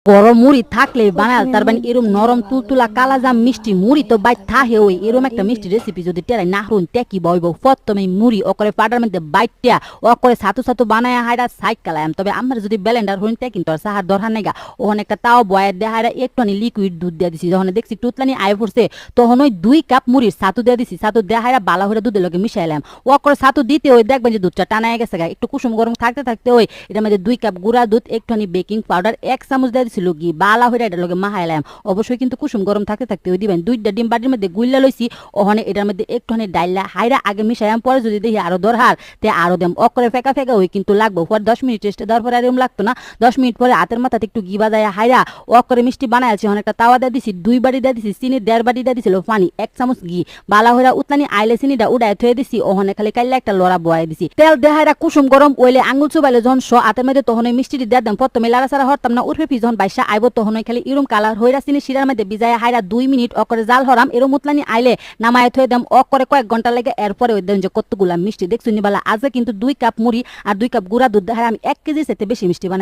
গরম মুড়ি থাকলে বানাল তার মানে এরম নরম তুলতুলা কালাজাম মিষ্টি মুড়ি তো বাইর থাহে ওই এরম একটা মিষ্টি রেসিপি যদি টেরাই না হরুন তে কি বইব প্রথমে মুড়ি অকরে পাটার মধ্যে বাইটিয়া অকরে ছাতু ছাতু বানায় হাইরা সাইড কালাম তবে আমার যদি ব্লেন্ডার হইন তে কিন্তু আর সাহার দরকার নেগা ওখানে একটা তাও বয়ের দিয়ে হাইরা একটুখানি লিকুইড দুধ দিয়ে দিছি যখন দেখছি টুতলানি আয় পড়ছে তখন ওই 2 কাপ মুড়ির ছাতু দিয়ে দিছি ছাতু দিয়ে হাইরা বালা হইরা দুধের লগে মিশাইলাম অকরে ছাতু দিতে ওই দেখবেন যে দুধটা টানায় গেছে গা একটু কুসুম গরম থাকতে থাকতে ওই এটার মধ্যে 2 কাপ গুঁড়া দুধ একটুখানি বেকিং পাউডার 1 চামচ দিয়ে দিছিল ঘি বালা হইরা এটার লগে মাহাইলাম অবশ্যই কিন্তু কুসুম গরম থাকতে থাকতে ওই দিবেন 2টা ডিম বাটির মধ্যে গুইলা লইছি ওখানে এটার মধ্যে একটুখানি ডাইলা হাইরা আগে মিশাইলাম পরে যদি দেখি আরো দরকার তে আরো দেম অকরে ফেকা ফেকা ওই কিন্তু লাগবো পর 10 মিনিট রেস্টে দেওয়ার পরে আর এরকম লাগতো না 10 মিনিট পরে হাতের মাথাতে একটু ঘি বাজায় হাইরা অকরে মিষ্টি বানাই আছে অনেকটা তাওয়া দিয়ে দিছি 2 বাটি দিয়ে দিছি চিনি 1.5 বাটি দিয়ে দিছিল পানি 1 চামচ ঘি বালা হইরা উতলানি আইলে চিনিটা উড়ায় থয়ে দিছি ওখানে খালি কাইলা একটা লড়া বয়াই দিছি তেল দেহাইরা কুসুম গরম ওইলে আঙুল চুবাইলে যখন হাতের মধ্যে তখন ওই মিষ্টি দিয়ে দেন প্রথমে লাড়াচাড়া হরতাম না উঠে যখন বাইসা আইব তখন ওই খালি ইরম কালার হইরা চিনি শিরার মধ্যে বিজায় হাইরা 2 মিনিট অকরে জাল হরাম এরম উতলানি আইলে নামায় থয়ে দেম অকরে কয়েক ঘন্টা লাগে এরপরে ওই দেন যে কতগুলা মিষ্টি দেখছুনি বালা আজকে কিন্তু 2 কাপ মুড়ি আর 2 কাপ গুঁড়া দুধ দেহাইরা আমি 1 কেজি সাথে বেশি মিষ্টি বানাই